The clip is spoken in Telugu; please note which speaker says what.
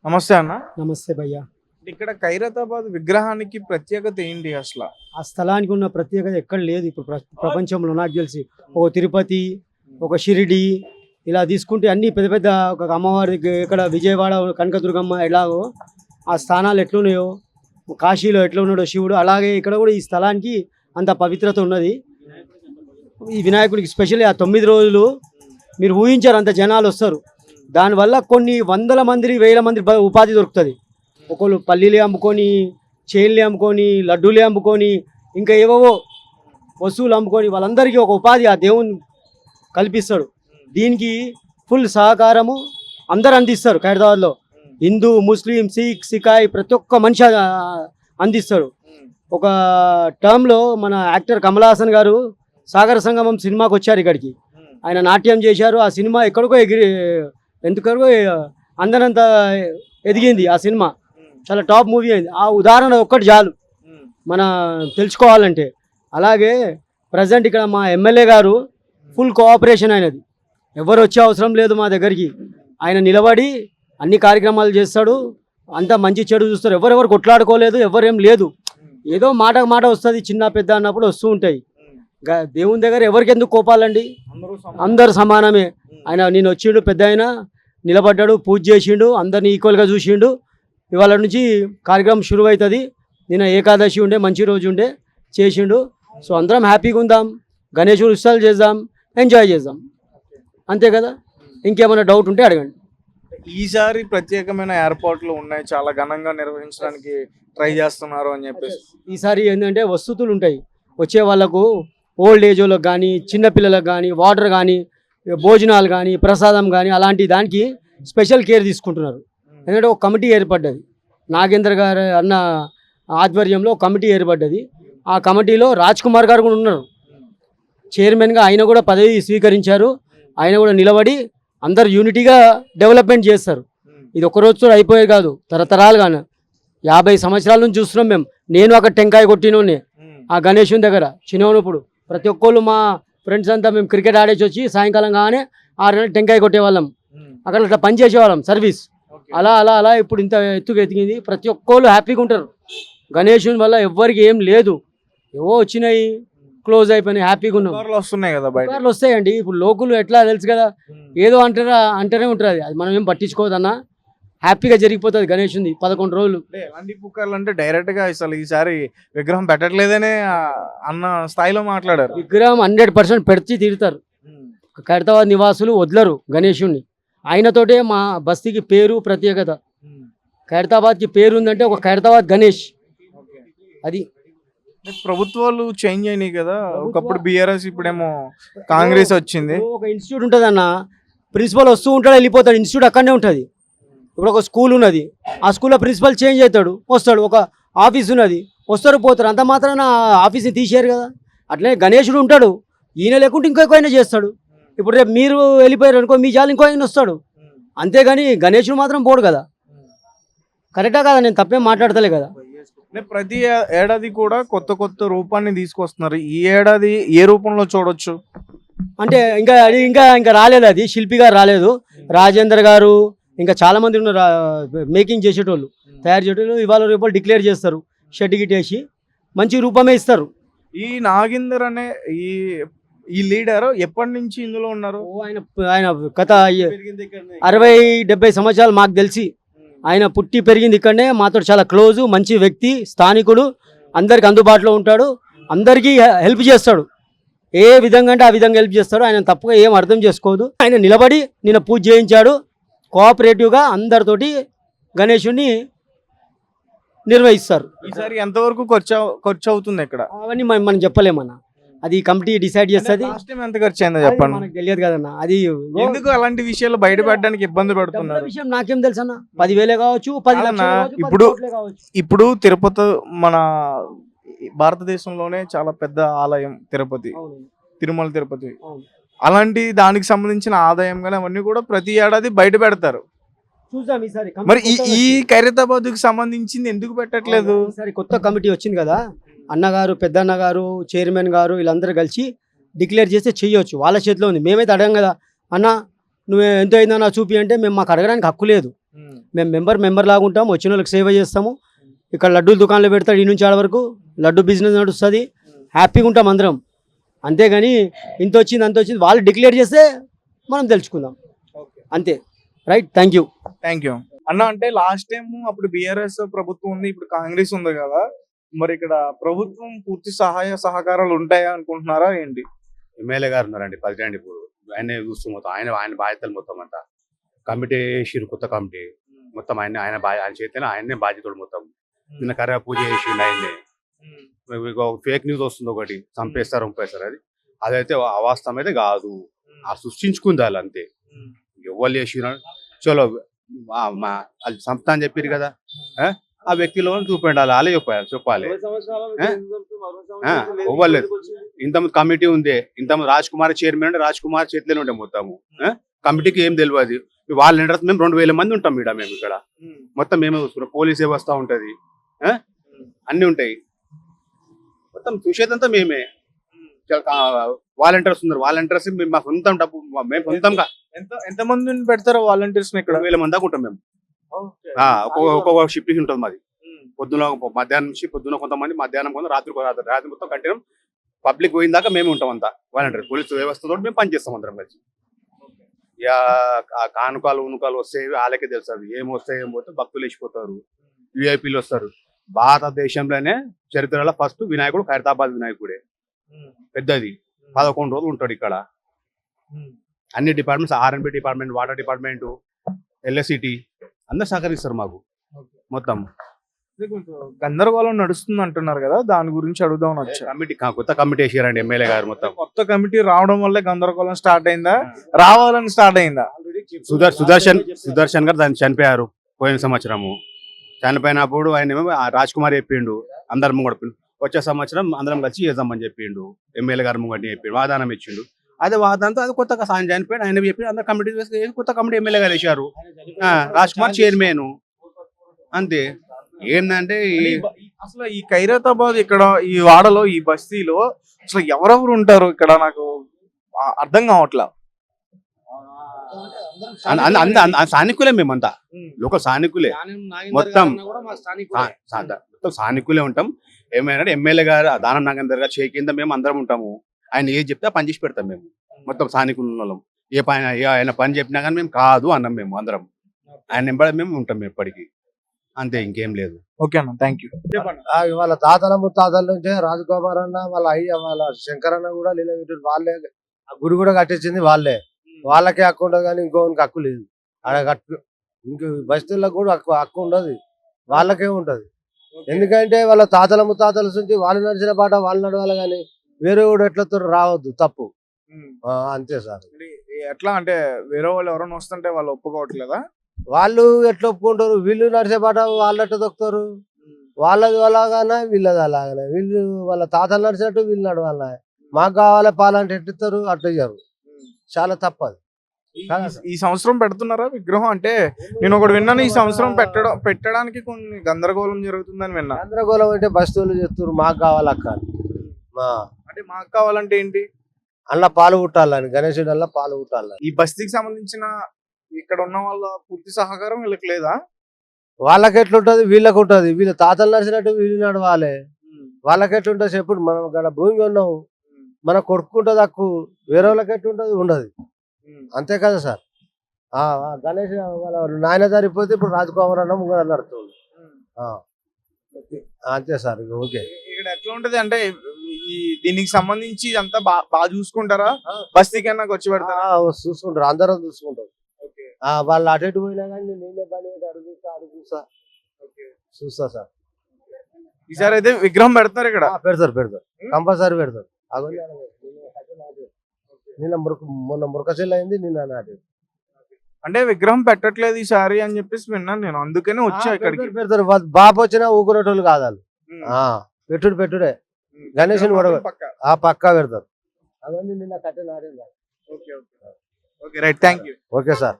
Speaker 1: నమస్తే అన్న.
Speaker 2: నమస్తే భయ్యా.
Speaker 1: ఇక్కడ ఖైరతాబాద్ విగ్రహానికి ప్రత్యేకత ఏంటి అసలు?
Speaker 2: ఆ స్థలానికి ఉన్న ప్రత్యేకత ఎక్కడ లేదు ఇప్పుడు ప్రపంచంలో నాకు తెలిసి. ఒక తిరుపతి, ఒక షిరిడి, ఇలా తీసుకుంటే అన్ని పెద్ద పెద్ద ఒక అమ్మవారి ఇక్కడ విజయవాడ కనకదుర్గమ్మ ఎలాగో ఆ స్థానాలు ఎట్లున్నాయో, కాశీలో ఎట్లా ఉన్నాడో శివుడు, అలాగే ఇక్కడ కూడా ఈ స్థలానికి అంత పవిత్రత ఉన్నది. ఈ వినాయకుడికి స్పెషల్లీ ఆ 9 రోజులు మీరు ఊహించారు అంత జనాలు వస్తారు. దానివల్ల కొన్ని వందల మంది, వేల మంది ఉపాధి దొరుకుతుంది. ఒకళ్ళు పల్లీలు అమ్ముకొని, చైన్లు అమ్ముకొని, లడ్డూలు అమ్ముకొని, ఇంకా ఏవో వస్తువులు అమ్ముకొని వాళ్ళందరికీ ఒక ఉపాధి ఆ దేవుని కల్పిస్తాడు. దీనికి ఫుల్ సహకారము అందరు అందిస్తారు. ఖైరతాబాద్లో హిందూ, ముస్లిం, సిక్, సికాయ్ ప్రతి ఒక్క మనిషి అందిస్తాడు. ఒక టర్మ్లో మన యాక్టర్ కమల్ హాసన్ గారు సాగర సంగమం సినిమాకి వచ్చారు ఇక్కడికి. ఆయన నాట్యం చేశారు. ఆ సినిమా ఎక్కడికో ఎందుకో అందరంత ఎదిగింది. ఆ సినిమా చాలా టాప్ మూవీ అయింది. ఆ ఉదాహరణ ఒక్కటి చాలు మన తెలుసుకోవాలంటే. అలాగే ప్రజెంట్ ఇక్కడ మా ఎమ్మెల్యే గారు ఫుల్ కోఆపరేషన్ అయినది. ఎవరు వచ్చే అవసరం లేదు మా దగ్గరికి. ఆయన నిలబడి అన్ని కార్యక్రమాలు చేస్తాడు. అంతా మంచి చెడు చూస్తారు. ఎవరెవరు కొట్లాడుకోలేదు, ఎవరేం లేదు. ఏదో మాట మాట వస్తుంది, చిన్న పెద్ద అన్నప్పుడు వస్తూ ఉంటాయి. దేవుని దగ్గర ఎవరికి ఎందుకు కోపాలండి? అందరు సమానమే. ఆయన నేను వచ్చిండు, పెద్ద ఆయన నిలబడ్డాడు, పూజ చేసిండు, అందరినీ ఈక్వల్గా చూసిండు. ఇవాళ నుంచి కార్యక్రమం షురు అవుతుంది. నిన్న ఏకాదశి ఉండే, మంచి రోజు ఉండే, చేసిండు. సో అందరం హ్యాపీగా ఉందాం, గణేష్ ఉత్సవాలు చేద్దాం, ఎంజాయ్ చేద్దాం, అంతే కదా. ఇంకేమైనా డౌట్ ఉంటే అడగండి.
Speaker 1: ఈసారి ప్రత్యేకమైన ఏర్పాట్లు ఉన్నాయి, చాలా ఘనంగా నిర్వహించడానికి ట్రై చేస్తున్నారు అని చెప్పేసి.
Speaker 2: ఈసారి ఏంటంటే వసతులు ఉంటాయి. వచ్చే వాళ్ళకు ఓల్డ్ ఏజ్ వాళ్ళకి కానీ, చిన్నపిల్లలకు కానీ, వాటర్ కానీ, భోజనాలు కానీ, ప్రసాదం కానీ, అలాంటి దానికి స్పెషల్ కేర్ తీసుకుంటున్నారు. ఎందుకంటే ఒక కమిటీ ఏర్పడ్డది, నాగేంద్ర గారు అన్న ఆధ్వర్యంలో కమిటీ ఏర్పడ్డది. ఆ కమిటీలో రాజ్ కుమార్ గారు కూడా ఉన్నారు చైర్మన్గా. ఆయన కూడా పదవి స్వీకరించారు. ఆయన కూడా నిలబడి అందరు యూనిటీగా డెవలప్మెంట్ చేస్తారు. ఇది ఒక రోజుతో అయిపోయేది కాదు, తరతరాలుగా 50 సంవత్సరాల నుంచి చూస్తున్నాం మేము. నేను అక్కడ టెంకాయ కొట్టినోనే ఆ గణేశుని దగ్గర చిన్నప్పుడు. ప్రతి ఒక్కళ్ళు మా ఫ్రెండ్స్ అంతా మేము క్రికెట్ ఆడేసి వచ్చి సాయంకాలం కాగానే 6 గంటలకు టెంకాయ కొట్టేవాళ్ళం. అక్కడ అట్లా పని చేసేవాళ్ళం సర్వీస్. అలా అలా అలా ఇప్పుడు ఇంత ఎత్తుకు ఎదిగింది. ప్రతి ఒక్కళ్ళు హ్యాపీగా ఉంటారు. గణేశుని వల్ల ఎవ్వరికి ఏం లేదు. ఏవో వచ్చినాయి, క్లోజ్ అయిపోయినాయి, హ్యాపీగా ఉన్నాం.
Speaker 1: వస్తున్నాయి కదా బయట,
Speaker 2: వస్తాయండి. ఇప్పుడు లోకల్ ఎట్లా తెలుసు కదా, ఏదో అంటేనే ఉంటుంది. అది మనం ఏం పట్టించుకోదన్నా, హ్యాపీగా జరిగిపోతుంది గణేశుంది 11 రోజులు.
Speaker 1: ఎలాంటి పుకార్లు అంటే డైరెక్ట్ గా అసలు ఈసారి విగ్రహం పెట్టట్లేదనే అన్న స్థాయిలో మాట్లాడారు.
Speaker 2: విగ్రహం 100% పెడిచి తీరుతారు. ఖైరతాబాద్ నివాసులు వదలరు గణేశుణ్ణి. ఆయనతోటే మా బస్తీకి పేరు, ప్రత్యేకత. ఖైరతాబాద్కి పేరు ఉందంటే ఒక ఖైరతాబాద్ గణేష్. అది
Speaker 1: ప్రభుత్వాలు చేంజ్ అయినాయి కదా, ఒకప్పుడు బీఆర్ఎస్, ఇప్పుడేమో కాంగ్రెస్ వచ్చింది.
Speaker 2: ఒక ఇన్స్టిట్యూట్ ఉంటుంది అన్న, ప్రిన్సిపల్ వస్తూ ఉంటాడు, వెళ్ళిపోతాడు. ఇన్స్టిట్యూట్ అక్కడనే ఉంటుంది. ఇప్పుడు ఒక స్కూల్ ఉన్నది, ఆ స్కూల్లో ప్రిన్సిపల్ చేంజ్ అవుతాడు, వస్తాడు. ఒక ఆఫీస్ ఉన్నది, వస్తారు పోతారు. అంత మాత్రాన ఆఫీస్ని తీసేయరు కదా. అట్లనే గణేశుడు ఉంటాడు, ఈయన లేకుంటే ఇంకొక ఆయన చేస్తాడు. ఇప్పుడు రేపు మీరు వెళ్ళిపోయారు అనుకో, మీ జాలు ఇంకో ఆయన వస్తాడు. అంతేగాని గణేశుడు మాత్రం పోడు కదా. కరెక్టా కదా? నేను తప్పేం మాట్లాడతలే కదా.
Speaker 1: ప్రతి ఏడాది కూడా కొత్త కొత్త రూపాన్ని తీసుకొస్తున్నారు. ఈ ఏడాది ఏ రూపంలో చూడొచ్చు
Speaker 2: అంటే ఇంకా రాలేదు. అది శిల్పి గారు రాలేదు, రాజేందర్ గారు, ఇంకా చాలా మంది ఉన్నారు మేకింగ్ చేసేటోళ్ళు, తయారు చేసేటోళ్ళు. ఇవాళ రేపు డిక్లేర్ చేస్తారు, షెడ్ గిట్టేసి మంచి రూపమే ఇస్తారు.
Speaker 1: ఈ నాగేందర్ అనే ఈ లీడర్ ఎప్పటి నుంచి ఇందులో ఉన్నారు?
Speaker 2: ఆయన గత 60-70 సంవత్సరాలు మాకు తెలిసి. ఆయన పుట్టి పెరిగింది ఇక్కడనే, మాతో చాలా క్లోజు, మంచి వ్యక్తి, స్థానికుడు, అందరికి అందుబాటులో ఉంటాడు, అందరికీ హెల్ప్ చేస్తాడు. ఏ విధంగా అంటే ఆ విధంగా హెల్ప్ చేస్తాడు. ఆయన తప్పుగా ఏం అర్థం చేసుకోదు. ఆయన నిలబడి నిన్న పూజ చేయించాడు. కోఆపరేటివ్గా అందరితోటి గణేశుని నిర్వహిస్తారు.
Speaker 1: ఈసారి ఎంతవరకు ఖర్చు అవుతుంది ఇక్కడ?
Speaker 2: అవన్నీ మనం చెప్పలేమన్నా, అది కమిటీ డిసైడ్ చేస్తుంది.
Speaker 1: ఎంత ఖర్చు అయిందో చెప్పండి.
Speaker 2: మనకు తెలియదు కదన్నా. అది
Speaker 1: ఎందుకు అలాంటి విషయాలు బయట పెట్టడానికి ఇబ్బంది పడుతున్నారు?
Speaker 2: విషయం నాకేం తెలుసు అన్న. 10,000 కావచ్చు, 10
Speaker 1: ఇప్పుడు తిరుపతి మన భారతదేశంలోనే చాలా పెద్ద ఆలయం తిరుపతి, తిరుమల తిరుపతి. అలాంటి దానికి సంబంధించిన ఆదాయం కానీ అవన్నీ కూడా ప్రతి ఏడాది బయట పెడతారు. మరి ఈ ఖైరతాబాద్ కి సంబంధించింది ఎందుకు పెట్టట్లేదు?
Speaker 2: కొత్త కమిటీ వచ్చింది కదా, అన్నగారు, పెద్దన్న గారు, చైర్మన్ గారు, వీళ్ళందరూ కలిసి డిక్లేర్ చేస్తే చెయ్యొచ్చు. వాళ్ళ చేతిలో ఉంది. మేమైతే అడగం కదా, అన్న నువ్వు ఎంత అయిందన్నా చూపి అంటే మాకు అడగడానికి హక్కు లేదు. మేము మెంబర్ లాగా ఉంటాం, వచ్చిన వాళ్ళకి సేవ చేస్తాము. ఇక్కడ లడ్డూలు దుకాణాలు పెడతాడు, ఈ నుంచి ఆడ వరకు లడ్డు బిజినెస్ నడుస్తుంది, హ్యాపీగా ఉంటాం అందరం. అంతేగాని ఇంత వచ్చింది అంత వచ్చింది వాళ్ళు డిక్లేర్ చేస్తే మనం తెలుసుకుందాం అంతే. Right, thank you.
Speaker 1: అన్న అంటే లాస్ట్ టైం అప్పుడు బీఆర్ఎస్ ప్రభుత్వం ఉంది, ఇప్పుడు కాంగ్రెస్ ఉంది కదా, మరి ఇక్కడ ప్రభుత్వం పూర్తి సహాయ సహకారాలు ఉంటాయా అనుకుంటున్నారా ఏంటి?
Speaker 3: ఎమ్మెల్యే గారు ఉన్నారండి ప్రెసిడెంట్, ఇప్పుడు ఆయనే చూస్తూ మొత్తం ఆయన బాధ్యతలు మొత్తం అంతా కమిటీ వేసిరు, కొత్త కమిటీ మొత్తం ఆయన చేతిలో ఆయనే బాధ్యతలు మొత్తం. నిన్న కర్ర పూజ చేసిండు ఆయన్నే. ఫేక్ న్యూస్ వస్తుంది ఒకటి, చంపేస్తారు అదైతే అవాస్తవం అయితే కాదు, ఆ సృష్టించుకుంది వాళ్ళు అంతే. ఎవరు చేసిన చలో అది సంస్థ అని చెప్పారు కదా, ఆ వ్యక్తిలో చూపెట్టాలి, వాళ్ళే చెప్పాలి. ఇవ్వలేదు. ఇంతమంది కమిటీ ఉంది, ఇంతమంది రాజ్ కుమార్ చైర్మన్ అంటే రాజ్ కుమార్ చేతిలోనే ఉండే మొత్తము. కమిటీకి ఏం తెలియదు, వాళ్ళ లీడర్స్ మేము 2000 మంది ఉంటాం మేము ఇక్కడ, మొత్తం మేమే చూసుకున్నాం. పోలీస్ వ్యవస్థ ఉంటది, అన్ని ఉంటాయి, మొత్తం చూసేదంతా మేమే. వాలంటీర్స్ ఉన్నారు, వాలంటీర్స్ మా సొంతం డబ్బు, మేము సొంతంగా.
Speaker 1: ఎంత మంది పెడతారో వాలంటీర్స్ ఇక్కడ?
Speaker 3: 1000 మంది దాకా ఉంటాం మేము. ఒక్కొక్క షిఫ్ట్ ఉంటుంది మాది. పొద్దున మధ్యాహ్నం నుంచి పొద్దున కొంతమంది, మధ్యాహ్నం కొంత, రాత్రి మొత్తం కంటిన్యూ. పబ్లిక్ పోయిన దాకా మేము ఉంటాం అంతా వాలంటీర్. పోలీసు వ్యవస్థతో మేము పనిచేస్తాం అందరం కలిసి. ఇక కానుకాలు ఉనుకాలు వస్తాయి వాళ్ళకే తెలుసు, అవి ఏం వస్తాయి ఏం పోతే భక్తులు వేసిపోతారు, విఐపీలు వస్తారు. భారతదేశంలోనే చరిత్రలో ఫస్ట్ వినాయకుడు ఖైరతాబాద్ వినాయకుడే, పెద్దది. 11 రోజులు ఉంటాడు ఇక్కడ. అన్ని departments, R N B department, water department, L S C T అందరు సహకరిస్తారు మాకు మొత్తం.
Speaker 1: గందరగోళం నడుస్తుంది అంటున్నారు కదా, దాని గురించి అడుగుదామని వచ్చా.
Speaker 3: కమిటీ కొత్త కమిటీ వేసారండి ఎమ్మెల్యే గారు. మొత్తం
Speaker 1: కొత్త కమిటీ రావడం వల్ల గందరగోళం స్టార్ట్ అయిందా, రావాలని స్టార్ట్ అయిందా?
Speaker 3: సుదర్శన్ గారు దాన్ని చనిపోయారు పోయిన సంవత్సరము. చనిపోయినప్పుడు ఆయన రాజ్ కుమార్ చెప్పిండు, అందరం కూడా వచ్చే సంవత్సరం అందరం కలిసి చేద్దామని చెప్పిండు. ఎమ్మెల్యే గారు ముంగంటే చెప్పిండు, వాదానం ఇచ్చిండు. అదే వాదాంతో అది కొత్తగా సాయం చనిపోయాడు, ఆయన చెప్పి అందరు కమిటీ వేసి కొత్త కమిటీ ఎమ్మెల్యే గారు వేశారు. రాజ్ కుమార్ చైర్మన్ అంతే. ఏంటంటే
Speaker 1: అసలు ఈ ఖైరతాబాద్ ఇక్కడ ఈ వాడలో ఈ బస్తీలో అసలు ఎవరెవరు ఉంటారు ఇక్కడ, నాకు అర్థం కావట్లా.
Speaker 3: స్థానికులే మేమంతా, లోకల్ స్థానికులే మొత్తం స్థానికులే ఉంటాం. ఏమైనా ఎమ్మెల్యే గారు దానం నాగేందర్ గారు చేయి కింద మేము అందరం ఉంటాము. ఆయన ఏది చెప్తే పని చేసి పెడతాం మేము, మొత్తం స్థానికుల. ఆయన పని చెప్పినా కానీ మేము కాదు అన్నాం, మేము అందరం ఆయన వెంబడి మేము ఉంటాం ఎప్పటికీ, అంతే, ఇంకేం లేదు.
Speaker 1: ఓకే అన్న, థ్యాంక్ యూ.
Speaker 4: వాళ్ళ తాతల ముత్తాతల నుంచే రాజగోపాల్ అన్న, వాళ్ళ అయ్య, వాళ్ళ శంకరన్న కూడా లీలవిటూరు వాళ్ళే. ఆ గుడి కూడా కట్టించింది వాళ్ళే. వాళ్ళకే హక్కు ఉండదు కానీ ఇంకోనికి హక్కు లేదు. ఆడ ఇంక బస్తీలకు కూడా హక్కు ఉండదు, వాళ్ళకే ఉంటది. ఎందుకంటే వాళ్ళ తాతల ముత్తాతల నుంచి వాళ్ళు నడిచిన పాట వాళ్ళు నడవాలి, కానీ వేరే కూడా ఎట్లా రావద్దు, తప్పు. అంతే సార్.
Speaker 1: ఎట్లా అంటే వేరే వాళ్ళు ఎవరైనా వస్తుంటే వాళ్ళు ఒప్పుకోవట్లేదా?
Speaker 4: వాళ్ళు ఎట్లా ఒప్పుకుంటారు, వీళ్ళు నడిచే పాట వాళ్ళు ఎట్లా దొక్కుతారు. వాళ్ళది అలాగానే వీళ్ళది అలాగానే, వీళ్ళు వాళ్ళ తాతలు నడిచినట్టు వీళ్ళు నడవాలి. మాకు కావాలి పాలంటే ఎట్టిస్తారు, అట్లా ఇయ్యరు. చాలా తప్పదు.
Speaker 1: ఈ సంవత్సరం పెడుతున్నారా విగ్రహం? అంటే నేను ఒకటి విన్నాను, ఈ సంవత్సరం పెట్టడానికి కొన్ని గందరగోళం జరుగుతుందని విన్నా.
Speaker 4: గందరగోళం అంటే బస్తీలు చెప్తారు మాకు కావాలి అక్క.
Speaker 1: అంటే మాకు కావాలంటే ఏంటి?
Speaker 4: అలా పాలు పుట్టాలని, గణేశుడు అలా పాలు పుట్టాలని.
Speaker 1: ఈ బస్తీకి సంబంధించిన ఇక్కడ ఉన్న వాళ్ళ పూర్తి సహకారం వీళ్ళకి లేదా?
Speaker 4: వాళ్ళకి ఎట్లుంటది, వీళ్ళకి ఉంటది. వీళ్ళ తాతలు నడిచినట్టు వీళ్ళు నడవాలి. వాళ్ళకి ఎట్లుంటది, ఎప్పుడు మనం ఇక్కడ భూమి ఉన్నాం, మన కొడుకుంటది హక్కు, వేరే వాళ్ళకి ఎట్లుంటది ఉండదు. అంతే కదా సార్. గణేష్ వాళ్ళ నాయన సరిపోతే ఇప్పుడు రాజకుమార్ అన్న ముంగడ నడుతుంది. అంతే సార్. ఓకే.
Speaker 1: ఇక్కడ ఎట్లా ఉంటది అంటే దీనికి సంబంధించి అంతా బాగా చూసుకుంటారా? బస్తీకి అన్నా వచ్చి పెడతారా?
Speaker 4: చూసుకుంటారు, అందరం చూసుకుంటారు. వాళ్ళు అటు ఇటు పోయినా కానీ నేనే పని చూస్తా చూస్తా సార్.
Speaker 1: ఈసారి అయితే విగ్రహం పెడతారు ఇక్కడ?
Speaker 4: పెడతారు కంపల్సరీ పెడతారు. మొన్న మురకచెల్లి అయింది, నిన్న నాటి.
Speaker 1: అంటే విగ్రహం పెట్టట్లేదు ఈసారి అని చెప్పేసి విన్నాను నేను, అందుకనే వచ్చా ఇక్కడికి.
Speaker 4: పెడతారు, బాబు వచ్చినా ఊకునేటోళ్ళు కాదు వాళ్ళు. పెట్టుడే గణేష్ పక్కా పెడతారు. అవన్నీ నిన్న కట్టే నాటి.
Speaker 1: Okay right, thank you.
Speaker 4: Okay sir.